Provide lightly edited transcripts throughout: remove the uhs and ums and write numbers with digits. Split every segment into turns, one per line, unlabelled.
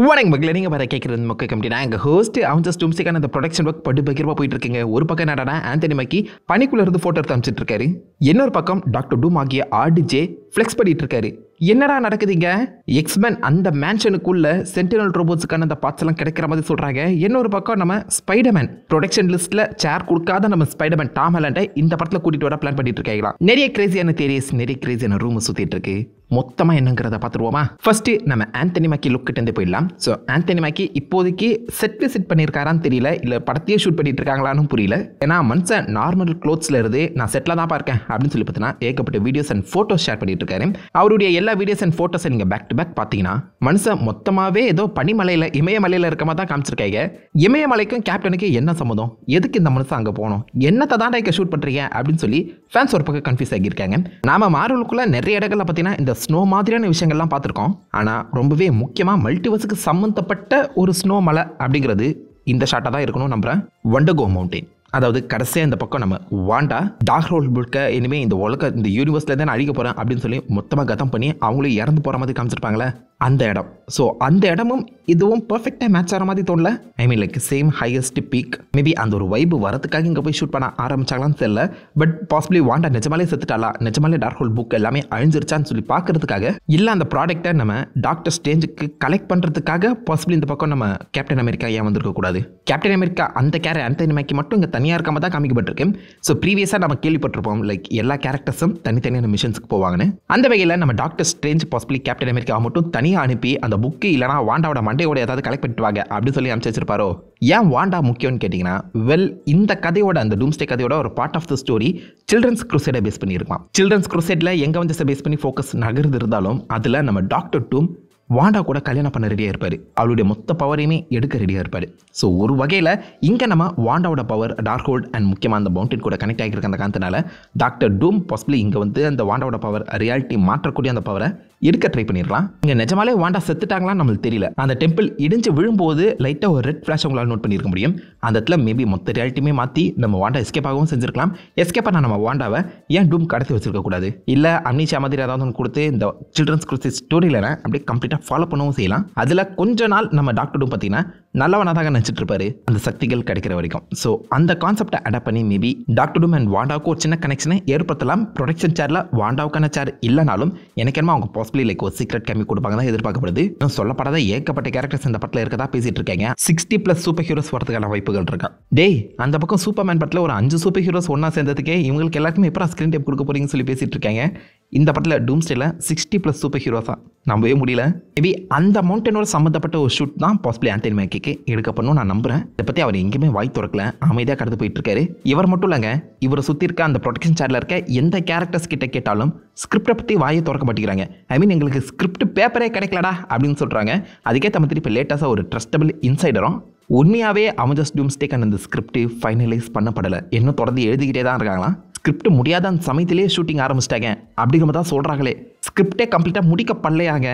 வணக்கம் மக்களே, நீங்கள் வர கேட்குறது மொக்க கம்பெனி. நான் எங்கள் ஹோஸ்ட் அவஞ்சஸ் டூம்ஸ்டேக்கான அந்த ப்ரொடக்ஷன் ஒர்க் பகிர்வாக போயிட்டு இருக்கீங்க. ஒரு பக்கம் என்னடா ஆந்தனி மக்கி பனிக்குள்ள இருந்து ஃபோட்டோ எடுத்து அமைச்சிட்டு இருக்காரு. இன்னொரு பக்கம் டாக்டர் டூம் ஆகிய ஆர்டிஜே ஃப்ளெக்ஸ் பண்ணிட்டு இருக்காரு. என்னடா நடக்குதுங்க? எக்ஸ்மேன் அந்த மேன்ஷனுக்குள்ள சென்டினல் ரோபோட்ஸுக்கான அந்த பார்ட்ஸ் எல்லாம் கிடைக்கிற மாதிரி சொல்றாங்க. இன்னொரு பக்கம் நம்ம ஸ்பைடர்மேன் ப்ரொடக்ஷன் லிஸ்ட்ல சேர் கொடுக்காத நம்ம ஸ்பைடர்மேன் டாம் ஹாலண்டை இந்த படத்தில் கூட்டிட்டு வர பிளான் பண்ணிட்டு இருக்காங்களா. நிறைய கிரேசியான தியரிஸ், நிறைய கிரேசியான ரூம் சுத்திட்டு இருக்கு. மொத்தமா என்னங்கிறத பார்த்துருவோமா? ஃபர்ஸ்ட் நம்ம ஆந்தனி மேக்கி லுக் கிட்ட போயிடலாம். ஸோ ஆந்தனி மேக்கி இப்போதைக்கு செட் விசிட் பண்ணியிருக்காரான்னு தெரியல, இல்லை படத்தையே ஷூட் பண்ணிட்டு இருக்காங்களான்னு புரியல. ஏன்னா மனுஷன் நார்மல் க்ளோத்ஸ்ல இருந்து நான் செட்டில் தான் பார்க்கேன் அப்படின்னு சொல்லி பார்த்தீங்கன்னா ஏகப்பட்ட வீடியோஸ் அண்ட் ஃபோட்டோஸ் ஷேர் பண்ணிட்டு இருக்காரு. அவருடைய எல்லா வீடியோஸ் அண்ட் ஃபோட்டோஸை நீங்கள் பேக் டு பேக் பார்த்தீங்கன்னா மனுஷன் மொத்தமாகவே ஏதோ பனிமலையில் இமயமலையில் இருக்க மாதிரி தான் காமிச்சிருக்காங்க. இமயமலைக்கும் கேப்டனுக்கு என்ன சம்மதம்? எதுக்கு இந்த மனுஷன் அங்கே போகணும்? என்னத்தை தான் இங்கே ஷூட் பண்ணுறீங்க அப்படின்னு சொல்லி ஃபேன்ஸ் ஒரு பக்கம் கன்ஃபியூஸ் ஆகியிருக்காங்க. நாம மார்வலுக்குள்ள நிறைய இடங்கள்ல பார்த்தீங்கன்னா இந்த ஸ்னோ மாதிரியான விஷயங்கள்லாம் பார்த்துருக்கோம். ஆனால் ரொம்பவே முக்கியமாக மல்டிவர்ஸுக்கு சம்மந்தப்பட்ட ஒரு ஸ்னோ மலை அப்படிங்கிறது இந்த ஷாட்டாக தான் இருக்கணும் நம்புகிறேன். வண்டகோ மவுண்டைன், அதாவது கடைசியாக இந்த பக்கம் நம்ம வாண்டா டார்க் ஹோல் புல்க இனிமேல் இந்த உலக இந்த யூனிவர்ஸ்லேருந்து நான் அழிக்க போகிறேன் அப்படின்னு சொல்லி மொத்தமாக கதம் பண்ணி அவங்களே இறந்து போகிற மாதிரி காமிச்சிருப்பாங்களே அந்த இடம். ஸோ அந்த இடமும் இதுவும் பர்ஃபெக்டாக மேட்ச் ஆகிற மாதிரி தோணல. I mean like same highest peak. Maybe அந்த ஒரு வைப்பு வரதுக்காக இங்கே போய் ஷூட் பண்ண ஆரம்பிச்சாங்களான்னு தெரியல. பட் பாசிபிளி வாண்டா நிஜமாலே செத்துட்டாளா, நிஜமாலே டார்க் ஹோல் புக் எல்லாமே அழிஞ்சிருச்சான்னு சொல்லி பார்க்கறதுக்காக, இல்லை அந்த ப்ராடக்டை நம்ம டாக்டர் ஸ்ட்ரேஞ்சுக்கு கலெக்ட் பண்ணுறதுக்காக பாசிபிளி இந்த பக்கம் நம்ம கேப்டன் அமெரிக்கா ஏன் வந்திருக்கக்கூடாது? கேப்டன் அமெரிக்கா அந்த ஆந்தனி மேக்கி மட்டும் இங்கே தனியாக இருக்காம தான் காமிக்கப்பட்டிருக்கு. ஸோ ப்ரீவியஸாக நம்ம கேள்விப்பட்டிருப்போம் லைக் எல்லா கேரக்டர்ஸும் தனித்தனியான மிஷன்ஸ்க்கு போவாங்கன்னு. அந்த வகையில் நம்ம doctor strange possibly captain America மட்டும் தனியாக அனுப்பி அந்த புக்கு இல்லைனா வாண்டாவோட மண்டையோட ஏதாவது கலெக்ட் பண்ணிட்டு வாங்க அப்படின்னு சொல்லி அனுப்பிச்சு வச்சிருப்பாரோ. ஏன் வாண்டா முக்கியம்னு கேட்டிங்கன்னா, வெல் இந்த கதையோட அந்த டூம்ஸ்டே கதையோட ஒரு part of the story children's குரூசேடை பேஸ் பண்ணியிருக்கலாம். சில்ட்ரன்ஸ் குரூசேடில் எங்கே வந்து பேஸ் பண்ணி ஃபோக்கஸ் நகர்ந்து இருந்தாலும் அதில் நம்ம டாக்டர் டூம் வாண்டா கூட கல்யாணம் பண்ண ரெடியாக இருப்பார். அவளுடைய மொத்த பவரையுமே எடுக்க ரெடியாக இருப்பார். ஸோ ஒரு வகையில் இங்கே நம்ம வாண்டாவோட பவர் டார்க் ஹோல்ட் அண்ட் முக்கியமாக அந்த மவுண்டன் கூட கனெக்ட் ஆகியிருக்க அந்த காரணத்தினால டாக்டர் டூம் பாசிபிளி இங்கே வந்து அந்த வாண்டாவோட பவர் ரியாலிட்டி மாற்றக்கூடிய அந்த பவரை எடுக்க ட்ரை பண்ணிடலாம். இங்கே நிஜமாலே வாண்டா செத்துட்டாங்களான்னு நம்மளுக்கு தெரியல. அந்த டெம்பிள் இடிஞ்சு விழும்போது லைட்டாக ஒரு ரெட் ஃப்ளாஷ் உங்களால் நோட் பண்ணியிருக்க முடியும். அந்த இடத்துல மேபி மொத்த ரியாலிட்டியுமே மாற்றி நம்ம வாண்டா எஸ்கேப் ஆகவும் செஞ்சிருக்கலாம். எஸ்கேப் பண்ண நம்ம வாண்டாவை ஏன் டூம் கடத்தி வச்சிருக்கக்கூடாது? இல்லை அம்னீஷா மாதிரி ஏதாவது ஒன்று கொடுத்து இந்த சில்ட்ரன்ஸ் குரூசி ஸ்டோரியில் அப்படியே கம்ப்ளீட்டாக ஃபாலோ பண்ணவும் செய்யலாம். அதில் கொஞ்ச நாள் நம்ம டாக்டர் டூம் பார்த்தீங்கன்னா நல்லவனாக நினச்சிட்டு இருப்பாரு அந்த சக்திகள் கிடைக்கிற வரைக்கும். ஸோ அந்த கான்செப்டை அடாப்ட் பண்ணி மேபி டாக்டர் டூம் அண்ட் வாண்டாவுக்கு ஒரு சின்ன கனெக்ஷனை ஏற்படுத்தலாம். ப்ரொடக்ஷன் சேரில் வாண்டாவுக்கான சேர் இல்லைனாலும் எனக்கு என்னமோ அவங்க பாசிபிளி லைக் ஒரு சீக்ரெட் கேமி கொடுப்பாங்க தான் எதிர்பார்க்கப்படுது. இன்னும் சொல்லப்படாத ஏகப்பட்ட கேரக்டர்ஸ் இந்த படத்தில் இருக்கதா பேசிட்டு இருக்காங்க. 60+ சூப்பர் ஹீரோஸ் வரதுக்கான வாய்ப்புகள் இருக்கா? டேய், அந்த பக்கம் சூப்பர்மேன் படத்தில் ஒரு 5 சூப்பர் ஹீரோஸ் ஒன்றா சேர்ந்ததுக்கே இவங்களுக்கு எல்லாருக்குமே எப்போ ஸ்க்ரீன் டைப் கொடுக்க போறீங்கன்னு சொல்லி பேசிட்டு இருக்காங்க. இந்த படத்தில் டூம்ஸ்டேல 60+ சூப்பர் ஹீரோஸா நம்பவே முடியல. மேபி அந்த மவுண்டனோட சம்மந்தப்பட்ட ஒரு ஷூட் தான் பாசிபிளி ஆந்தனி மேக்கிக்கு எடுக்கப்படணும் நான் நம்புறேன். இதை பற்றி அவர் எங்கேயுமே வாய் திறக்கல, அமைதியாக கடந்து போயிட்டு இருக்காரு. இவர் மட்டும் இல்லைங்க, இவரை சுற்றி இருக்க அந்த ப்ரொடக்ஷன் சேரில் இருக்க எந்த கேரக்டர்ஸ் கிட்ட கேட்டாலும் ஸ்கிரிப்டை பற்றி வாயை திறக்க மாட்டேங்கிறாங்க. ஐ மீன் எங்களுக்கு ஸ்கிரிப்ட் பேப்பரே கிடைக்கலடா அப்படின்னு சொல்கிறாங்க. அதுக்கேற்ற மாதிரி இப்போ லேட்டஸ்ட்டாக ஒரு ட்ரஸ்டபிள் இன்சைடரும் உண்மையாகவே அவஞ்சஸ் டூம்ஸ்டேக்கான அந்த ஸ்கிரிப்ட் ஃபைனலைஸ் பண்ணப்படலை, இன்னும் தொடர்ந்து எழுதிக்கிட்டே தான் இருக்காங்களாம். ஸ்கிரிப்ட் முடியாத அந்த சமயத்திலேயே ஷூட்டிங் ஆரம்பிச்சிட்டாங்க அப்படிங்கிற மாதிரி தான் சொல்கிறாங்களே. ஸ்கிரிப்டே கம்ப்ளீட்டாக முடிக்கப்படலையாங்க.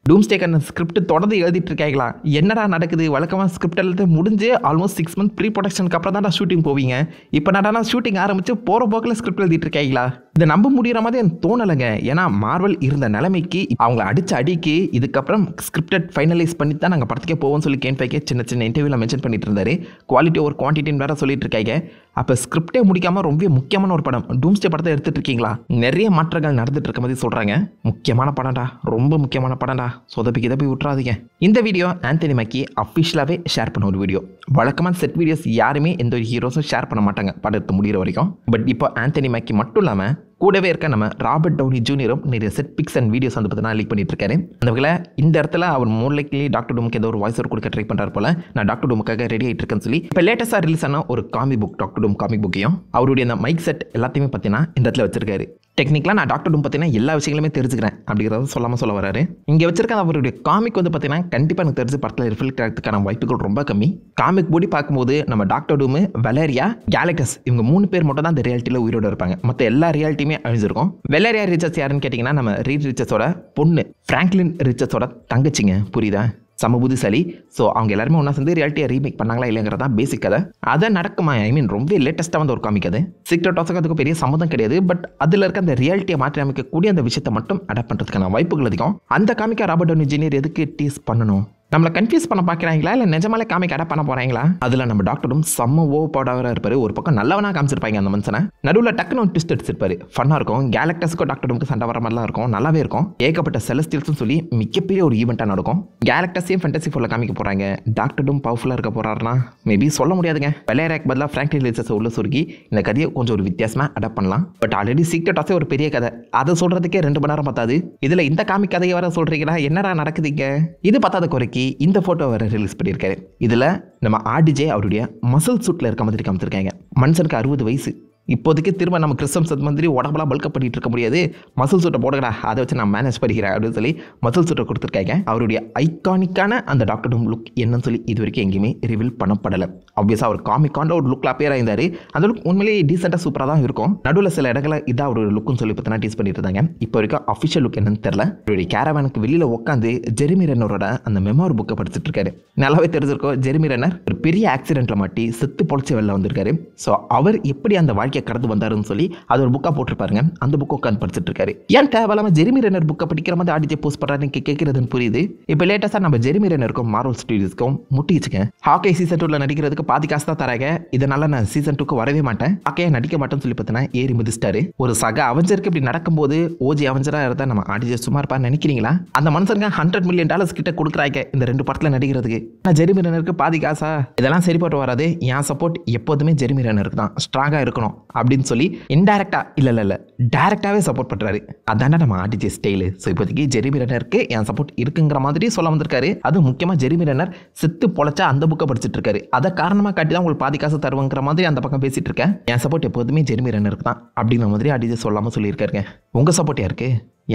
டூம்ஸ்டேக்கான ஸ்கிரிப்ட் தொடர்ந்து எழுதிட்டு இருக்காங்களா? என்னடா நடக்குது? வழக்கமாக ஸ்கிரிப்ட் எழுதி முடிஞ்சு ஆல்மோஸ்ட் 6 மந்த் ப்ரீ ப்ரொடக்ஷனுக்கு அப்புறம் தான் ஷூட்டிங் போவீங்க. இப்போ நடனா ஷூட்டிங் ஆரம்பிச்சு போகிற போக்கில் ஸ்கிரிப்ட் எழுதிட்டு இருக்காங்களா? இதை நம்ப முடிகிற மாதிரி எனக்கு தோணலைங்க. ஏன்னா மார்வல் இருந்த நிலைமைக்கு அவங்கள அடித்த அடிக்கு இதுக்கப்புறம் ஸ்கிரிப்டட் ஃபைனலைஸ் பண்ணி தான் நாங்கள் படத்துக்கே போவோம்னு சொல்லி கேன்ஃபைக்கே சின்ன சின்ன இன்டர்வியூவில் மென்ஷன் பண்ணிட்டு இருந்தாரு. குவாலிட்டி ஒரு குவான்டிட்டின்னு வேறு சொல்லிட்டு இருக்காங்க. அப்போ ஸ்கிரிப்டே முடிக்காமல் ரொம்ப முக்கியமான ஒரு படம் டூம்ஸ்டே படத்தை எடுத்துகிட்டு இருக்கீங்களா? நிறைய மாற்றங்கள் நடந்துட்டு இருக்க மாதிரி சொல்கிறாங்க. முக்கியமான படம்டா, ரொம்ப முக்கியமான படம்டா, சொதப்பிக்கு போய் விட்டுறாதீங்க. இந்த வீடியோ ஆந்தனி மேக்கி அஃபிஷியலாகவே ஷேர் பண்ண ஒரு வீடியோ. வழக்கமான செட் வீடியோஸ் யாருமே எந்த ஒரு ஹீரோஸும் ஷேர் பண்ண மாட்டாங்க படத்தை முடிகிற வரைக்கும். பட் இப்போ ஆந்தனி மேக்கி மட்டும் இல்லாமல் கூடவே இருக்க நம்ம ராபர்ட் டவுனி ஜூனியரும் நிறைய செட் பிக்ஸ் அண்ட் வீடியோஸ் வந்து பார்த்தீங்கன்னா லீக் பண்ணிட்டு இருக்காரு. அந்த வகையில் இந்த இடத்துல அவர் மோர் லைக்லி டாக்டர் டூமுக்கு ஏதோ ஒரு வாய்ஸ் ஓவர் கொடுக்க ட்ரை பண்ணுறாரு போல. நான் டாக்டர் டூமுக்காக ரெடி ஆகிட்டு இருக்கேன்னு சொல்லி இப்போ லேட்டஸ்ட்டாக ரிலீஸ் ஆன ஒரு காமிக் புக் டாக்டர் டூம் காமிக் புக்கையும் அவருடைய அந்த மைக் செட் எல்லாத்தையுமே பார்த்தீங்கன்னா இந்த இடத்துல வச்சிருக்காரு. டெக்னிக்கலாக நான் டாக்டர் டூம் பார்த்தீங்கன்னா எல்லா விஷயங்களுமே தெரிஞ்சுக்கிறேன் அப்படிங்கிறத சொல்லாமல் சொல்ல வராரு. இங்கே வச்சிருக்க அவருடைய காமிக் வந்து பார்த்தீங்கன்னா கண்டிப்பாக எனக்கு தெரிஞ்சு படத்தில் ரிஃப்ளெக்ட் ஆகிறதுக்கான வாய்ப்புகள் ரொம்ப கம்மி. காமிக் போடி பார்க்கும்போது நம்ம டாக்டர் டூமு, வெலேரியா, கேலக்டஸ் இவங்க 3 பேர் மட்டும் தான் அந்த ரியாலிட்டியில் உயிரோடு இருப்பாங்க. மற்ற எல்லா ரியாலிட்டியுமே அழிஞ்சிருக்கும். வெலேரியா ரிச்சர்ஸ் யாருன்னு கேட்டிங்கன்னா நம்ம ரீட் ரிச்சர்ஸோட பொண்ணு, ஃப்ராங்க்லின் ரிச்சர்ஸோட தங்கச்சிங்க. புரியுதா? செம புத்திசாலி. ஸோ அவங்க எல்லாருமே ஒன்றா சேர்ந்து ரியாலிட்டியை ரீமேக் பண்ணாங்களா இல்லைங்கிறதா பேசிக் கதை. அதை நடக்குமா? ஐ மீன் ரொம்ப லேட்டஸ்ட்டாக வந்து ஒரு காமிக் அது. சீக்ரெட் ஆஃப்ஸுக்கு அதுக்கு பெரிய சம்மந்தம் கிடையாது. பட் அதில் இருக்க அந்த ரியாலிட்டியை மாற்றி அமைக்கக்கூடிய அந்த விஷயத்தை மட்டும் அடாப்ட் பண்ணுறதுக்கான வாய்ப்புகள் அதிகம். அந்த காமிக்கை ராபர்ட் டவுனி ஜூனியர் எதுக்கு டீஸ் பண்ணணும்? நம்மளை கன்ஃபியூஸ் பண்ண பார்க்குறாங்களா இல்லை நிஜமாலே காமிக் அடாப்ட் பண்ண போகிறாங்களா? அதில் நம்ம டாக்டரும் செம்ம ஓவர்பவராக இருப்பார். ஒரு பக்கம் நல்லவனாக காமிச்சிருப்பாங்க அந்த மனுஷனை, நடுவில் டக்குன்னு ஒரு ட்விஸ்ட் அடிச்சிருப்பாரு. ஃபன்னாக இருக்கும். கேலக்டஸ்க்கும் டாக்டருக்கு சண்டை வர மாதிரிலாம் இருக்கும், நல்லாவே இருக்கும். ஏகப்பட்ட செலஸ்டியல்ஸ்னு சொல்லி மிகப்பெரிய ஒரு ஈவெண்ட்டாக நடக்கும். கேலக்டஸையும் ஃபேண்டசி ஃபோரில் காமிக்க போகிறாங்க. டாக்டரும் பவர்ஃபுல்லாக இருக்க போகிறாருன்னா மேபி சொல்ல முடியாதுங்க. வெள்ளையராக்கு பதிலாக ஃப்ராங்க்லின் ரிச்சர்ஸை உள்ள சுருக்கி இந்த கதையை கொஞ்சம் ஒரு வித்தியாசமாக அடாப்ட் பண்ணலாம். பட் ஆல்ரெடி சீக்ரெட் ஆஃபே ஒரு பெரிய கதை, அதை சொல்கிறதுக்கே 2 மணி நேரம் பார்த்தாது. இதில் இந்த காமிக் கதையை வர சொல்கிறீங்களா? என்னடா நடக்குதுங்க? இது பார்த்தாத குறைக்கி இந்த ஃபோட்டோ வேறு ரிலீஸ் பண்ணியிருக்காரு. இதில் நம்ம ஆர்டிஜே அவருடைய மசில் சூட்டில் இருக்க மாதிரி காமிச்சிருக்காங்க. மனுஷனுக்கு 60 வயசு. இப்போதைக்கு திரும்ப நம்ம கிறிஸ்டம் சத் மாதிரி உடம்பெல்லாம் பல்கப் பண்ணிட்டு இருக்க முடியாது, மசில் சூட்டை போடுங்கடா, அதை வச்சு நான் மேனேஜ் பண்ணிக்கிறேன் அப்படின்னு சொல்லி மசில் சூட்டை கொடுத்துருக்காங்க. அவருடைய ஐகானிக்கான அந்த டாக்டர் டூம் லுக் என்னன்னு சொல்லி இது வரைக்கும் எங்கேயுமே ரிவீல் பண்ணப்படலை. ஆப்வியஸாக அவர் காமிக்கான ஒரு லுக்கில் அப்பேர் ஆயிருந்தார். அந்த லுக் உண்மையிலேயே டீசெண்டாக சூப்பராக தான் இருக்கும். நடுவில் சில இடங்களில் இதாக அவரோட லுக்குன்னு சொல்லி பார்த்தா டீஸ் பண்ணிட்டு இருந்தாங்க. இப்போ வரைக்கும் அஃபிஷியல் லுக் என்னன்னு தெரியல. அவருடைய கேரவானுக்கு வெளியில் உட்காந்து ஜெரிமி ரென்னரோட அந்த மெமோர் புக்கை படிச்சுட்டு இருக்காரு. நல்லாவே தெரிஞ்சிருக்கோம், ஜெரிமி ரென்னர் ஒரு பெரிய ஆக்சிடென்ட்டில் மாட்டி செத்து பொழைச்சி வெளில வந்திருக்காரு. ஸோ அவர் எப்படி அந்த வாழ்க்கையை கடந்து வந்தாருன்னு சொல்லி அது ஒரு புக்காக போட்டிருப்பாருங்க. அந்த புக்கை உட்காந்து படிச்சுட்டு இருக்காரு. ஏன் தேவையில்லாம ஜெரிமி ரென்னர் புக்கை படிக்கிற மாதிரி ஆடிஜே போஸ்ட் பண்ணுறாருன்னு கேட்கறதுன்னு புரியுது. இப்போ லேட்டஸ்ட்டாக நம்ம ஜெரிமி ரென்னருக்கும் மார்வல் ஸ்டுடியோஸ்க்கும் முட்டிச்சுங்க. ஹாக்கை சீசன் 2ல் நடிக்கிறதுக்கு பாதி காசு தான் தராங்க. இதனால நான் சீசன் 2க்கு வரவே மாட்டேன், ஹாக்கையை நடிக்க மாட்டேன்னு சொல்லி பார்த்தீங்கன்னா ஏறி மிதிச்சிட்டாரு. ஒரு சக அவஞ்சருக்கு இப்படி நடக்கும்போது ஓஜி அவஞ்சராக இருந்தால் நம்ம ஆடிஜே சும்மா இருப்பான்னு நினைக்கிறீங்களா? அந்த மனுஷனுங்க $100 மில்லியன் கிட்ட கொடுக்குறாங்க இந்த 2 படத்தில் நடிக்கிறதுக்கு. நான் ஜெரிமி ரென்னருக்கு பாதி காசா? இதெல்லாம் சரிப்பட்டு வராது. என் சப்போர்ட் எப்போதுமே ஜெரிமி ரென்னருக்கு தான், ஸ்ட்ராங்காக இருக்கணும் அப்படின்னு சொல்லி இன்டைரக்டா இல்ல டைரக்டாவே சப்போர்ட் பண்றாரு. அதானே நம்ம ஆர்டிஜே ஸ்டைலு. ஸோ இப்போதைக்கு ஜெரிமி ரென்னருக்கு என் சப்போர்ட் இருக்குங்கிற மாதிரி சொல்ல வந்திருக்காரு. அது முக்கியமாக ஜெரிமி ரென்னர் செத்து பொழைச்சா அந்த புக்கை படிச்சுட்டு இருக்காரு. அதை காரணமாக காட்டி தான் உங்களுக்கு பாதி காசு தருவாங்கிற மாதிரி அந்த பக்கம் பேசிட்டு இருக்கேன். என் சப்போர்ட் எப்போதுமே ஜெரிமி ரென்னருக்கு தான் அப்படிங்கிற மாதிரி ஆர்டிஜே சொல்லாமல் சொல்லியிருக்காருங்க. உங்க சப்போர்ட்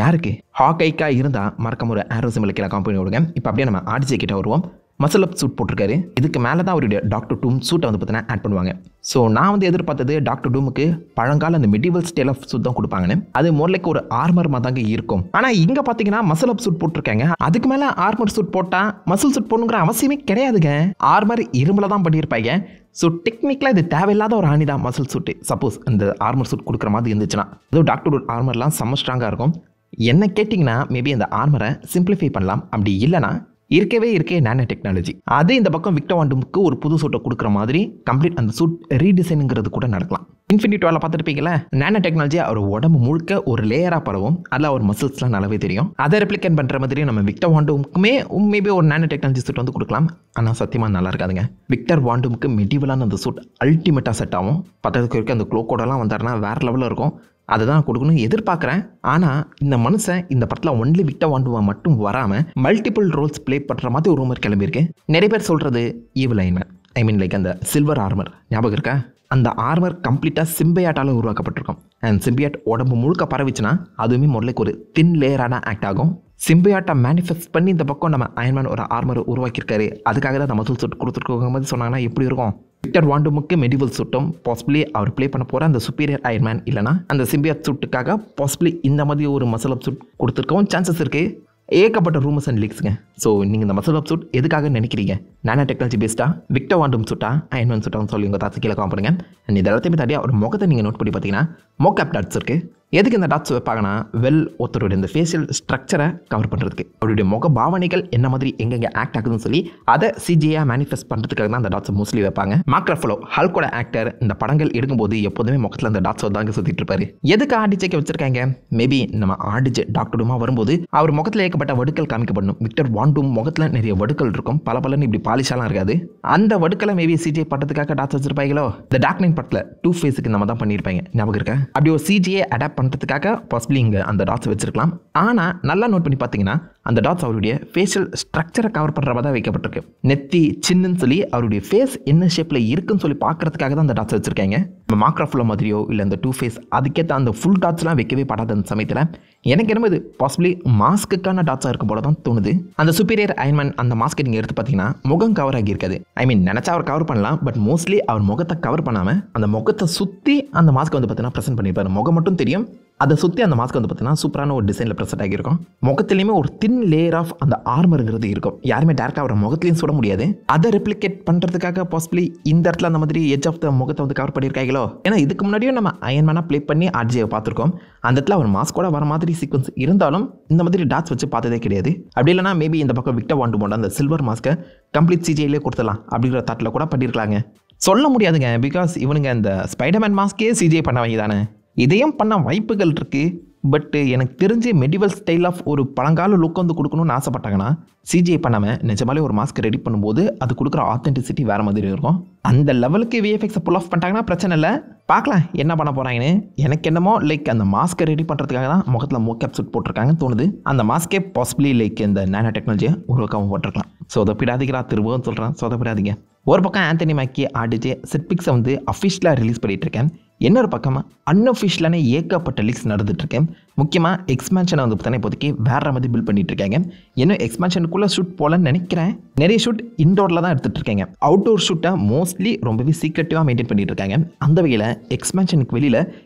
யாருக்கு? ஹாக்கைக்கா இருந்தால் மறக்காம ஒரு ஆரோ சிம்பிள் கீழே காம்பனி விடுங்க. இப்போ அப்படியே நம்ம ஆர்டிஜே கிட்ட வருவோம். மசில் அப் சூட் போட்டிருக்காரு. இதுக்கு மேலே தான் அவருடைய டாக்டர் டூம் சூட்டை வந்து பார்த்தீங்கன்னா ஆட் பண்ணுவாங்க. ஸோ நான் வந்து எதிர்பார்த்தது டாக்டர் டூமுக்கு பழங்கால அந்த மெடிவல் ஸ்டைல் ஆஃப் சூட் தான் கொடுப்பாங்கன்னு. அது மோர்லைக்கு ஒரு ஆர்மர் மாதிரி தாங்க இருக்கும். ஆனால் இங்கே பார்த்தீங்கன்னா மசில் அப் சூட் போட்டிருக்காங்க. அதுக்கு மேலே ஆர்மர் சூட் போட்டால் மசில் சூட் போடணுங்கிற அவசியமே கிடையாதுங்க. ஆர்மர் இரும்பில் தான் பண்ணியிருப்பாங்க. ஸோ டெக்னிக்கலாக இது தேவையில்லாத ஒரு ஆணி தான் மசில் சூட்டு. சப்போஸ் இந்த ஆர்மர் சூட் கொடுக்குற மாதிரி இருந்துச்சுன்னா, அதுவும் டாக்டர் ஆர்மர்லாம் செம்ம ஸ்ட்ராங்காக இருக்கும். என்ன கேட்டிங்கன்னா மேபி அந்த ஆர்மரை சிம்பிளிஃபை பண்ணலாம். அப்படி இல்லைனா இருக்கே நானோ டெக்னாலஜி அது இந்த பக்கம் விக்டர் வாண்டமுக்கு ஒரு புது சூட்டை கொடுக்குற மாதிரி கம்ப்ளீட் அந்த சூட் ரீடிசைனுங்கிறது கூட நடக்கலாம். இன்ஃபினிட்டி வாரில் பார்த்துருப்பீங்களா, நானோ டெக்னாலஜி அவர் உடம்பு முழுக்க ஒரு லேயராக பரவும். அதில் அவர் மசில்ஸ்லாம் நல்லாவே தெரியும். அதை ரெப்ளிகேட் பண்ணுற மாதிரி நம்ம விக்டர் வாண்டமுக்குமே மேபி ஒரு நானோ டெக்னாலஜி சூட் வந்து கொடுக்கலாம். ஆனால் சத்தியமாக நல்லா இருக்காதுங்க. விக்டர் வாண்டமுக்கு மெடிவலான அந்த சூட் அல்டிமேட்டாக செட் ஆகும். பத்ததுக்கு வரைக்கும் அந்த க்ளோக்கோடெல்லாம் வந்தாருன்னா வேறு லெவலில் இருக்கும். அதை தான் கொடுக்கணும்னு எதிர்பார்க்குறேன். ஆனால் இந்த மனுஷன் இந்த படத்தில் ஒன்லி விக்டர் வாண்டுவா மட்டும் வராமல் மல்டிபிள் ரோல்ஸ் ப்ளே பண்ணுற மாதிரி ஒரு ரூமர் கிளம்பியிருக்கு. நிறைய பேர் சொல்கிறது ஈவில் அயன்மேன், ஐ மீன் லைக் அந்த சில்வர் ஆர்மர் ஞாபகம் இருக்கா? அந்த ஆர்மர் கம்ப்ளீட்டாக சிம்பியாட்டால் உருவாக்கப்பட்டிருக்கும். அண்ட் சிம்பியாட் உடம்பு முழுக்க பரவிச்சுன்னா அதுவுமே முதல்ல ஒரு தின் லேயரான ஆக்ட் ஆகும். சிம்பியாட்டை மேனிஃபெஸ்ட் பண்ணி இந்த பக்கம் நம்ம அயன்மேன் ஒரு ஆர்மர் உருவாக்கியிருக்காரு. அதுக்காக தான் நம்ம மசில் சூட் கொடுத்துருக்கோங்க மாதிரி சொன்னாங்கன்னா எப்படி இருக்கும்? விக்டர் வாண்டமுக்கு மெடிவல் சூட்டும் பாசிபிளி அவர் ப்ளே பண்ண போகிற அந்த சுப்பீரியர் அயன்மேன் இல்லைனா அந்த சிம்பியாட் சூட்டுக்காக பாசிபிளி இந்த மாதிரி ஒரு மசில் அப் சூட் கொடுத்துருக்கவும் சான்சஸ் இருக்குது. ஏகப்பட்ட ரூமர்ஸ் அண்ட் லீக்ஸுங்க. ஸோ நீங்கள் இந்த மசில் அப் சூட் எதுக்காக நினைக்கிறீங்க? நானோ டெக்னாலஜி பேஸ்டா, விக்டர் வாண்டும் சூட்டா, அயன்மேன் சூட்டான்னு சொல்லி உங்கள் தாத்து கீழே காமிடுங்க. அண்ட் இது எல்லாத்தையுமே தாண்டி ஒரு முகத்தை நீங்கள் நோட் பண்ணி பார்த்தீங்கன்னா மோக்கப் டாட்ஸ் இருக்குது. எதுக்கு இந்த டாட்ஸ் வைப்பாங்கன்னா ஒருத்தருடைய இந்த ஃபேஷியல் ஸ்ட்ரக்சரை கவர் பண்ணுறதுக்கு, அவருடைய முக பாவனைகள் என்ன மாதிரி எங்கெங்கே ஆக்ட் ஆகுதுன்னு சொல்லி அதை சிஜியாக மேனிஃபெஸ்ட் பண்ணுறதுக்காக தான் அந்த டாட்ஸை மோஸ்ட்லி வைப்பாங்க. மார்க் ரஃபலோ ஹல்கோட ஆக்டர் இந்த படங்கள் எடுக்கும்போது எப்போதுமே முகத்தில் அந்த டாட்ஸ் தாங்க சுற்றிட்டு இருப்பாரு. எதுக்கு ஆர்டிஜேக்கு வச்சிருக்காங்க? மேபி நம்ம ஆர்டிஜே டாக்டர் டூமா வரும்போது அவர் முகத்தில் ஏற்பட்ட வடுக்கள் காமிக்கப்படணும். விக்டர் வாண்டும் முகத்தில் நிறைய வடுக்கள் இருக்கும், பலன்னு இப்படி பாலிஷாலாம் இருக்காது. அந்த வடுக்களை மேபி சிஜிஐ படத்துக்காக டாட்ஸ் வச்சிருப்பாங்களோ. இந்த டார்க் நைட் படத்தில் 2 ஃபேஸுக்கு நம்ம தான் பண்ணியிருப்பாங்க, ஞாபகம் இருக்கா? அப்படி ஒரு சிஜிஐ அடாப்ட் பண்ணுறதுக்காக பாசிபிளி இங்கே அந்த டாட்ஸ் வச்சிருக்கலாம். ஆனால் நல்லா நோட் பண்ணி பார்த்தீங்கன்னா அந்த டாட்ஸ் அவருடைய ஃபேஷியல் ஸ்ட்ரக்சரை கவர் பண்ணுற மாதிரி தான் வைக்கப்பட்டிருக்கு. நெத்தி சின்னன்னு சொல்லி அவருடைய ஃபேஸ் என்ன ஷேப்பில் இருக்குன்னு சொல்லி பார்க்கறதுக்காக தான் அந்த டாட்ஸ் வச்சிருக்காங்க. நம்ம மார்க் ரஃபலோ மாதிரியோ இல்லை அந்த 2 ஃபேஸ் அதுக்கேற்ற அந்த ஃபுல் டாட்ஸ்லாம் வைக்கவே படாத அந்த சமயத்தில் எனக்கு என்னமோ இது பாசிபிளி மாஸ்க்குக்கான டாட்ஸாக இருக்கும் போல தான் தோணுது. அந்த சுப்பீரியர் அயன்மேன் அந்த மாஸ்க்கை நீங்கள் எடுத்து பார்த்தீங்கன்னா முகம் கவர் ஆகியிருக்காது. ஐ மீன் நினச்சா அவர் கவர் பண்ணலாம், பட் மோஸ்ட்லி அவர் முகத்தை கவர் பண்ணாமல் அந்த முகத்தை சுற்றி அந்த மாஸ்க்கை வந்து பார்த்தீங்கன்னா ப்ரெசென்ட் பண்ணியிருப்பாரு. முகம் மட்டும் தெரியும், அதை சுற்றி அந்த மாஸ்க் வந்து பார்த்தீங்கன்னா சூப்பரான ஒரு டிசைனில் ப்ரெசென்ட் ஆகியிருக்கும். முகத்துலேயுமே ஒரு தின் லேயர் ஆஃப் அந்த ஆர்மருங்கிறது இருக்கும். யாருமே டேரெக்டாக அவரை முகத்துலையும் சுட முடியாது. அதை ரெப்ளிகேட் பண்ணுறதுக்காக பாசிபிளி இந்த இடத்துல அந்த மாதிரி எட்ஜ் ஆஃப் த முகத்தை வந்து கவர் பண்ணியிருக்காங்களோ. ஏன்னா இதுக்கு முன்னாடியும் நம்ம அயன்மேனாக ப்ளே பண்ணி ஆர்ஜியை பார்த்துருக்கோம். அந்த இடத்துல அவர் மாஸ்கோட வர மாதிரி சீக்வன்ஸ் இருந்தாலும் இந்த மாதிரி டாட்ஸ் வச்சு பார்த்ததே கிடையாது. அப்படி இல்லைனா மேபி இந்த பக்கம் விக்டர் வாண்ட் போட அந்த சில்வர் மாஸ்க்கை கம்ப்ளீட் சிஜிஐலே கொடுத்துடலாம் அப்படிங்கிற தாட்டில் கூட பண்ணியிருக்கலாங்க. சொல்ல முடியாதுங்க. பிகாஸ் இவனுங்க இந்த ஸ்பைடர்மேன் மாஸ்க்கே சிஜிஐ பண்ணவங்க தானே. இதையும் பண்ண வாய்ப்புகள் இருக்குது. பட் எனக்கு தெரிஞ்சு மெடிவல் ஸ்டைல் ஆஃப் ஒரு பழங்கால லுக் வந்து கொடுக்கணும்னு ஆசைப்பட்டாங்கன்னா சிஜிஐ பண்ணாமல் நிஜமாலே ஒரு மாஸ்க் ரெடி பண்ணும்போது அது கொடுக்குற ஆத்தென்டிசிட்டி வேறு மாதிரி இருக்கும். அந்த லெவலுக்கு விஎஃப்எக்ஸை புல் ஆஃப் பண்ணிட்டாங்கன்னா பிரச்சனை இல்லை. பார்க்கலாம் என்ன பண்ண போகிறாங்கன்னு. எனக்கு என்னமோ லைக் அந்த மாஸ்க்கை ரெடி பண்ணுறதுக்காக தான் முகத்தில் மோக்கப் சூட் போட்டிருக்காங்கன்னு தோணுது. அந்த மாஸ்க்கே பாசிபிளி லைக் இந்த நானோ டெக்னாலஜியை உருவாக்காமல் போட்டிருக்கலாம். சொதப்பிடாதீங்களா திரும்பவும் சொல்கிறேன், சொதப்பிடாதீங்க. ஒரு பக்கம் ஆந்தனி மேக்கி ஆடிஜே செட் பிக்ஸை வந்து அஃபிஷியலாக ரிலீஸ் பண்ணிகிட்டு இருக்கேன். இன்னொரு பக்கம் அன்அஃபிஷியலான ஏகப்பட்ட லீக்ஸ் நடந்துட்டுருக்கேன். முக்கியமாக எக்ஸ்பேன்ஷனை வந்து பார்த்தீங்கன்னா இப்போதைக்கு வேறு மாதிரி பில்ட் பண்ணிட்டு இருக்காங்க. இன்னும் எக்ஸ்பேன்ஷனுக்குள்ளே ஷூட் போலன்னு நினைக்கிறேன். நிறைய ஷூட் இன்டோரில் தான் எடுத்துகிட்டு இருக்காங்க. அவுட்டோர் ஷூட்டை மோஸ்ட்லி ரொம்பவே சீக்ரெட்டிவாக மெயின்டைன் பண்ணிட்டு இருக்காங்க. அந்த வகையில் எக்ஸ்பேன்ஷனுக்கு வெளியில்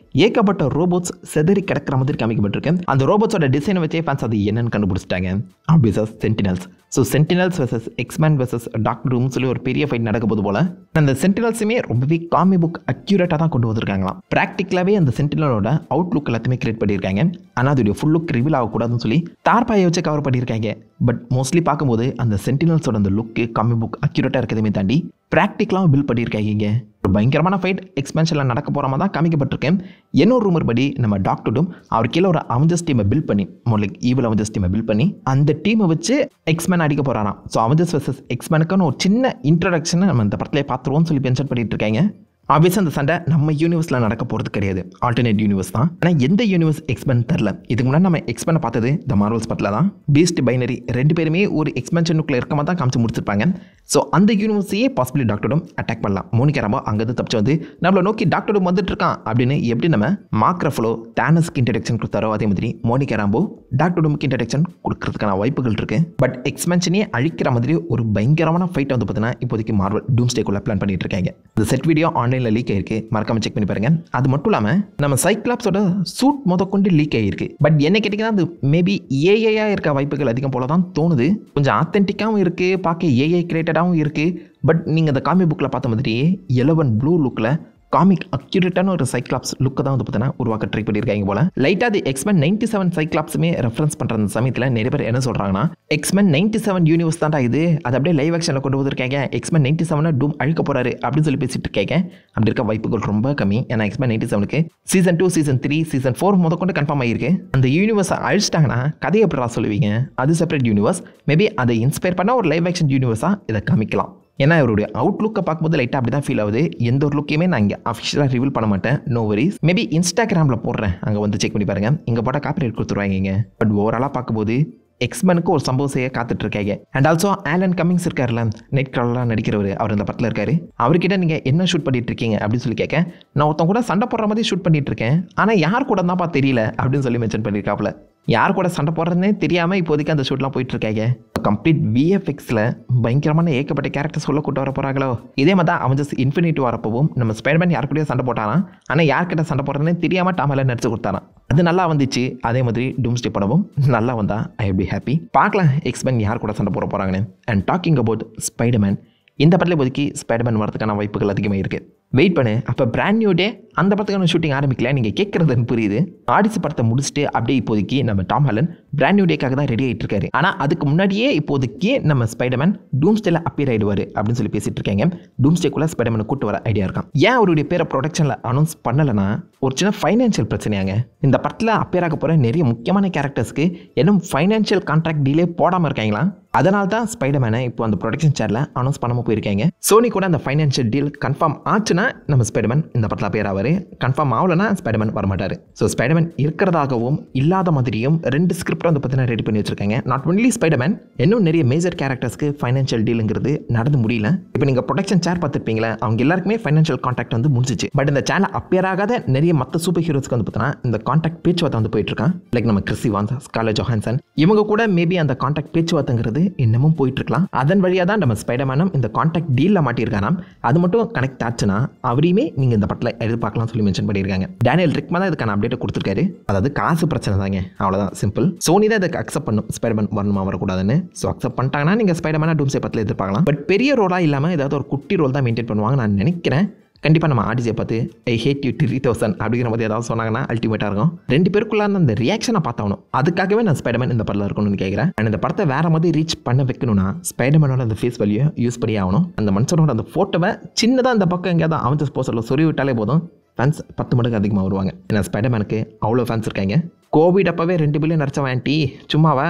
ஏகப்பட்ட ரோபோட்ஸ் செதறி கிடக்கிற மாதிரி காமிக்கப்பட்டிருக்கு. அந்த ரோபோட்ஸோட டிசைனை வச்சே ஃபேன்ஸ் அது என்னன்னு கண்டுபிடிச்சிட்டாங்க. ஆப்வியஸாக sentinels. So sentinels versus X-Men versus doctor Doom சொல்லி ஒரு பெரிய ஃபைட் நடக்க போது போல் அந்த சென்டினல்ஸுமே ரொம்பவே காமிக் புக் அக்யூரேட்டாக தான் கொண்டு வந்திருக்காங்களாம். ப்ராக்டிக்கலாகவே அந்த சென்டினலோட அவுட் லுக் எல்லாத்தையுமே கிரியேட் பண்ணியிருக்காங்க. ஆனால் அதோடைய ஃபுல் லுக் ரிவீல் ஆகக்கூடாதுன்னு சொல்லி தார்பாயை வச்சு கவர் பண்ணியிருக்காங்க. பட் மோஸ்ட்லி பார்க்கும்போது அந்த சென்டினல்ஸோட அந்த லுக்கு காமிக் புக் அக்யூரேட்டாக இருக்கிறதுமே தாண்டி ப்ராக்டிக்கலாகவும் பில்ட் பண்ணியிருக்காங்க. ஒரு பயங்கரமான ஃபைட் எக்ஸ்பென்ஷனில் நடக்க போகிற மாதிரி தான் காமிக்கப்பட்டிருக்கேன். இன்னொரு ரூமர் படி நம்ம டாக்டர் டூம் அவர் கீழே ஒரு அவெஞ்சர்ஸ் டீமை பில்ட் பண்ணி லைக் ஈவில் அவெஞ்சர்ஸ் டீமை பில்ட் பண்ணி அந்த டீமை வச்சு எக்ஸ்மேன் அடிக்க போகிறாராம். ஸோ அவெஞ்சர்ஸ் வெர்சஸ் எக்ஸ்மேனுக்கான ஒரு சின்ன இன்ட்ரடக்ஷனை நம்ம இந்த படத்திலே பார்த்துருவோம்னு சொல்லி மென்ஷன் பண்ணிட்டு இருக்காங்க. ஆப்வியஸாக அந்த சண்டை நம்ம யூனிவர்ஸில் நடக்க போகிறது கிடையாது, ஆல்டர்னேட் யூனிவர்ஸ் தான். ஆனால் எந்த யூனிவர்ஸ் எக்ஸ்பென்ட் தெரில. இதுக்கு முன்னாடி நம்ம எக்ஸ்பென்ட் பார்த்தது த மார்வல்ஸ் படத்தில் தான். பீஸ்ட் பைனரி ரெண்டு பேருமே ஒரு எக்ஸ்பென்ஷனுக்குள்ளே இருக்க மாதிரி தான் காமிச்சு முடிச்சிருப்பாங்க. ஸோ அந்த யூனிவர்ஸையே பாசிபிளி டாக்டர் டூம் அட்டாக் பண்ணலாம். மோனிகா ராம்போ அங்கேருந்து தப்பிச்சு வந்து நம்மளை நோக்கி டாக்டர் டூம் வந்துட்டு இருக்கான் அப்படின்னு எப்படி நம்ம மார்க் ரஃபலோ தானஸ்க்கு இன்ட்ரடக்ஷன் கொடுத்தாரோ அதே மாதிரி மோனிகா ராம்போ டாக்டர் டூமுக்கு இன்ட்ரடக்ஷன் கொடுக்கறதுக்கான வாய்ப்புகள் இருக்கு. பட் எக்ஸ்பென்ஷனே அழிக்கிற மாதிரி ஒரு பயங்கரமான ஃபைட் வந்து பார்த்தீங்கன்னா இப்போதைக்கு மார்வல் டூம்ஸ்டேக்குள்ள பிளான் பண்ணிட்டு இருக்காங்க. இந்த செட் வீடியோ ஆன்லைனில் லீக் ஆயிருக்கு, மறக்காம செக் பண்ணி பாருங்க. அது மட்டும் இல்லாமல் நம்ம சைக்ளாப்ஸோட சூட் முதற்கொண்டு லீக் ஆகிருக்கு. பட் என்ன கேட்டிங்கன்னா அது மேபி ஏஐயா இருக்க வாய்ப்புகள் அதிகம் போல தான் தோணுது. கொஞ்சம் ஆத்தென்டிக்காகவும் இருக்குது, பார்க்க ஏஐ கிரியேட்டடாகவும் இருக்குது. பட் நீங்கள் அந்த காமிக் புக்கில் பார்த்த மாதிரியே 11 ப்ளூ லுக்கில் காமிக் அக்யூரேட்டான ஒரு சைக்ளாப்ஸ் லுக்கை தான் வந்து பார்த்தீங்கன்னா உருவாக்க ட்ரை பண்ணியிருக்காங்க போல. லைட்டாக அது எக்ஸ்மேன் 97 சைக்ளாப்ஸுமே ரெஃபரன்ஸ் பண்ணுற அந்த சமயத்தில் நிறைய பேர் என்ன சொல்கிறாங்கன்னா எக்ஸ்மேன் 97 யூனிவர்ஸ் தான்டா இது, அது அப்படியே லைவ் ஆக்ஷனில் கொண்டு வந்திருக்காங்க, எக்ஸ்மேன் 97 டூம் அழிக்க போகிறாரு அப்படின்னு சொல்லி பேசிட்டு இருக்காங்க. அப்படி இருக்க வாய்ப்புகள் ரொம்ப கம்மி. ஏன்னா எக்ஸ்மேன் 97க்கு சீசன் 2 சீசன் 3 சீசன் 4 முதற்கொண்டு கன்ஃபார்ம் ஆகிருக்கு. அந்த யூனிவர்ஸை அழிச்சிட்டாங்கன்னா கதையை எப்படா சொல்லுவீங்க? அது செப்பரேட் யூனிவர்ஸ். மேபி அதை இன்ஸ்பயர் பண்ண ஒரு லைவ் ஆக்ஷன் யூனிவர்ஸாக இதை காமிக்கலாம். ஏன்னா இவருடைய அவுட்லுக்கை பார்க்கும்போது லைட்டாக அப்படி தான் ஃபீல் ஆகுது. எந்த ஒரு லுக்கையுமே நான் இங்கே அஃபிஷியலாக ரிவீல் பண்ண மாட்டேன், நோ வரிஸ். மேபி இன்ஸ்டாகிராமில் போடுறேன், அங்கே வந்து செக் பண்ணி பாருங்கள். இங்கே போட்டால் காப்பிரைட் கொடுத்துருவாங்க. பட் ஓவராலாக பார்க்கும்போது எக்ஸ்மேனுக்கு ஒரு சம்பவம் செய்ய காத்துட்டு இருக்காங்க. அண்ட் ஆல்சோ ஆலன் கமிங்ஸ் இருக்காருல்ல, நைட் கிராலராக நடிக்கிறவர், அவர் இந்த படத்தில் இருக்காரு. அவர்கிட்ட நீங்கள் என்ன ஷூட் பண்ணிட்டு இருக்கீங்க அப்படின்னு சொல்லி கேட்க, நான் ஒருத்தன் கூட சண்டை போடுற மாதிரி ஷூட் பண்ணிட்டு இருக்கேன், ஆனால் யார் கூட தான்ப்பா தெரியல அப்படின்னு சொல்லி மென்ஷன் பண்ணியிருக்காப்புல. யார் கூட சண்டை போடுறதுனே தெரியாமல் இப்போதைக்கு அந்த ஷூட்லாம் போயிட்டு இருக்காங்க. கம்ப்ளீட் விஎஃப்எக்ஸில் பயங்கரமான ஏகப்பட்ட கேரக்டர்ஸ் உள்ள கூட்ட வர போகிறாங்களோ. இதே மாதிரி தான் அவெஞ்சர்ஸ் இன்ஃபினிட்டி வரப்பவும் நம்ம ஸ்பைடர்மேன் யார் கூடயோ சண்டை போட்டாராம், ஆனால் யார்கிட்ட சண்டை போடுறதுனே தெரியாமல் டாமெல்லாம் நடிச்சு கொடுத்தாராம். அது நல்லா வந்துச்சு. அதே மாதிரி டூம்ஸ்டே படமும் நல்லா வந்தா ஐ பி ஹாப்பி. பார்க்கலாம் எக்ஸ்மேன் யார் கூட சண்டை போட போகிறாங்கன்னு. அண்ட் டாக்கிங் அபவுட் ஸ்பைடர்மேன், இந்த படத்தில் இப்போதைக்கு ஸ்பைடர்மேன் வரதுக்கான வாய்ப்புகள் அதிகமாக இருக்குது. வெயிட் பண்ணு, அப்போ பிராண்ட் நியூ டே அந்த படத்துக்கான ஷூட்டிங் ஆரம்பிக்கல. நீங்கள் கேட்குறதுன்னு புரியுது. ஆடிசி படத்தை முடிச்சுட்டு அப்படியே இப்போதைக்கு நம்ம டாம் ஹாலண்ட் பிராண்ட் நியூ டேக்காக தான் ரெடி ஆகிட்டு இருக்காரு. ஆனால் அதுக்கு முன்னாடியே இப்போதைக்கு நம்ம ஸ்பைடர்மேன் டூம்ஸ்டேல அப்பியர் ஆகிடுவார் அப்படின்னு சொல்லி பேசிட்டு இருக்காங்க. டூம்ஸ்டேக்குள்ளே ஸ்பைடர்மேனை கூட்டு வர ஐடியா இருக்கான். ஏன் அவருடைய பேரை ப்ரொடக்ஷனில் அனௌன்ஸ் பண்ணலைன்னா ஒரு சின்ன ஃபைனான்ஷியல் பிரச்சனையாங்க. இந்த படத்தில் அப்பியர் ஆக போகிற நிறைய முக்கியமான கேரக்டர்ஸ்க்கு இன்னும் ஃபைனான்ஷியல் கான்ட்ராக்ட் டீலே போடாமல் இருக்காங்களா. அதனால தான் ஸ்பைடர்மேனை இப்போ அந்த ப்ரொடக்ஷன் சேரில் அனௌன்ஸ் பண்ணாமல் போயிருக்காங்க. சோனி கூட அந்த ஃபைனான்ஷியல் டீல் கன்ஃபார்ம் ஆச்சுன்னா நம்ம ஸ்பைடர்மேன் இந்த படத்தில் அப்பியர் ஆவார். கன்ஃபார்ம் ஆகலைன்னா ஸ்பைடர்மேன் வரமாட்டார். ஸோ ஸ்பைடர்மேன் இருக்கிறதாகவும் இல்லாத மாதிரியும் 2 ஸ்கிரிப்ட் ஸ்கிரிப்ட் வந்து பார்த்தீங்கன்னா ரெடி பண்ணி வச்சிருக்காங்க. நாட் ஒன்லி ஸ்பைடர்மேன், இன்னும் நிறைய மேஜர் கேரக்டர்ஸ்க்கு ஃபைனான்ஷியல் டீலுங்கிறது நடந்து முடியல. இப்போ நீங்கள் ப்ரொடக்ஷன் சேர் பார்த்துருப்பீங்களா, அவங்க எல்லாருக்குமே ஃபைனான்ஷியல் கான்ட்ராக்ட் வந்து முடிஞ்சிச்சு. பட் இந்த சேனல் அப்பியர் ஆகாத நிறைய மற்ற சூப்பர் ஹீரோஸ்க்கு வந்து பார்த்தீங்கன்னா இந்த கான்ட்ராக்ட் பேச்சுவார்த்தை வந்து போயிட்டு இருக்கான். லைக் நம்ம கிறிஸ் இவான்ஸ், ஸ்கார்லெட் ஜோஹான்சன், இவங்க கூட மேபி அந்த கான்ட்ராக்ட் பேச்சுவார்த்தைங்கிறது இன்னமும் போயிட்டு இருக்கலாம். அதன் வழியாக தான் நம்ம ஸ்பைடர்மேனும் இந்த கான்ட்ராக்ட் டீலில் மாட்டியிருக்கானா. அது மட்டும் கனெக்ட் ஆச்சுன்னா அவரையுமே நீங்கள் இந்த படத்தில் எதிர்பார்க்கலாம் சொல்லி மென்ஷன் பண்ணியிருக்காங்க. டேனியல் ரிக்மன் தான் இதுக்கான அப்டேட் கொடுத்துருக்காரு. அதாவது காசு பிரச்சனை தாங்க, அவ்வளோதான், சிம்பிள். சோனி தான் இதுக்கு அக்செப்ட் பண்ணும் ஸ்பைடர்மேன் வரணுமா வரக்கூடாதுன்னு. ஸோ அக்செப்ட் பண்ணிட்டாங்கன்னா நீங்கள் ஸ்பைடர்மேனா டூம்ஸ்டே படத்தில் எதிர்பார்க்கலாம். பட் பெரிய ரோலாக இல்லாமல் ஏதாவது ஒரு குட்டி ரோல் தான் மெயின்டைன் பண்ணுவாங்க நான் நினைக்கிறேன். கண்டிப்பாக நம்ம ஆர்டிஜே பார்த்து ஐ ஹேட் யூ 3000 அப்படிங்கிற மாதிரி ஏதாவது சொன்னாங்கன்னா அல்டிமேட்டாக இருக்கும். ரெண்டு பேருக்குள்ளான அந்த ரியாக்ஷனை பார்த்தாகணும். அதுக்காகவே நான் ஸ்பைடர்மேன் இந்த படத்தில் இருக்கணும்னு கேட்குறேன். அண்ட் இந்த படத்தை வேற மாதிரி ரீச் பண்ண வைக்கணும்னா ஸ்பைடர்மேனோட அந்த ஃபேஸ் வேல்யூ யூஸ் பண்ணி ஆகணும். அந்த மனுஷனோட அந்த ஃபோட்டோவை சின்னதாக அந்த பக்கம் எங்கேயாவது அவன் போஸ்டரில் சொறி விட்டாலே போதும், ஃபேன்ஸ் 10 மடங்கு அதிகமாக வருவாங்க. ஏன்னா ஸ்பைடர்மேனுக்கு அவ்வளோ ஃபேன்ஸ் இருக்காங்க. கோவிட் அப்போவே 2 பில்லியன் நடிச்சவன் ஆண்டி சும்மாவா?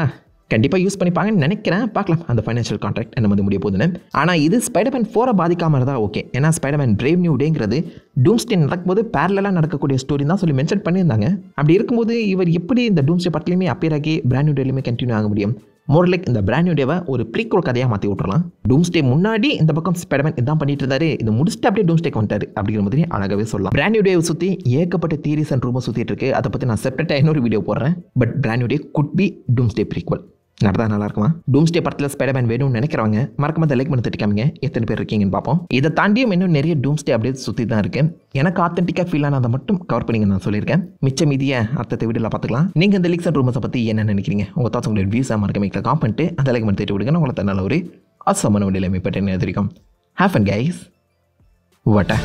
கண்டிப்பாக யூஸ் பண்ணிப்பாங்கன்னு நினைக்கிறேன். பார்க்கலாம் அந்த ஃபைனான்ஷியல் கான்ட்ராக்ட் என்ன மாதிரி முடிய போகுதுன்னு. ஆனால் இது ஸ்பைடர்மேன் 4 பாதிக்காமல் இருந்தால் ஓகே. ஏன்னா ஸ்பைடர்மேன் பிரேவ் நியூ டேங்கிறது டூம்ஸ்டே நடக்கும்போது பேரலாக நடக்கக்கூடிய ஸ்டோரி தான் சொல்லி மென்ஷன் பண்ணியிருந்தாங்க. அப்படி இருக்கும்போது இவர் எப்படி இந்த டூம்ஸ்டே படத்துலையுமே அப்பியர் ஆகி பிராண்ட் நியூ டேலையுமே கண்டினியூ ஆக முடியும்? மோர் லைக் இந்த பிராண்ட் நியூ டேவை ஒரு ப்ரீக்வல் கதையாக மாற்றி விட்டுறலாம். டூம்ஸ்டே முன்னாடி இந்த பக்கம் ஸ்பைடர்மேன் இதான் பண்ணிட்டு இருந்தாரு, இது முடிச்சுட்டு அப்படியே டூம்ஸ்டேக்கு வந்துட்டாரு அப்படிங்கிற மாதிரி அழகாகவே சொல்லலாம். பிராண்ட் நியூ டேவை சுற்றி ஏகப்பட்ட தியரிஸ் அண்ட் ரூமர் சுற்றிட்டு இருக்கு. அதை பற்றி நான் செப்பரேட்டாக இன்னொரு வீடியோ போடுறேன். But brand new day could be Doomsday prequel. நடந்தா நல்லா இருக்குமா? டூம்ஸ்டே படத்தில் ஸ்பைடர்மேன் வேணும்னு நினைக்கிறவங்க மறக்காம லைக் பண்ணி தட்டிக்காமீங்க. எத்தனை பேர் இருக்கீங்கன்னு பார்ப்போம். இதை தாண்டியும் இன்னும் நிறைய டூம்ஸ்டே அப்படியே சுற்றி தான் இருக்கு. எனக்கு ஆத்தென்டிக்காக ஃபீல் ஆனதை மட்டும் கவர் பண்ணிங்க நான் சொல்லியிருக்கேன். மிச்ச மீதியை அடுத்த வீடியோவில் பார்த்துக்கலாம். நீங்கள் இந்த லீக்ஸ் அண்ட் ரூமர்ஸை பற்றி என்ன நினைக்கிறீங்க? உங்கள் தாட்ஸ் உங்களுடைய வியூஸாக மறக்காம காம் பண்ணிட்டு அந்த லைக் பண்ணி தட்டி விடுங்க. உங்களை நல்ல ஒரு அசமான வண்டியில் மீப்பட்டு தெரியும். Have fun guys. வாட்டா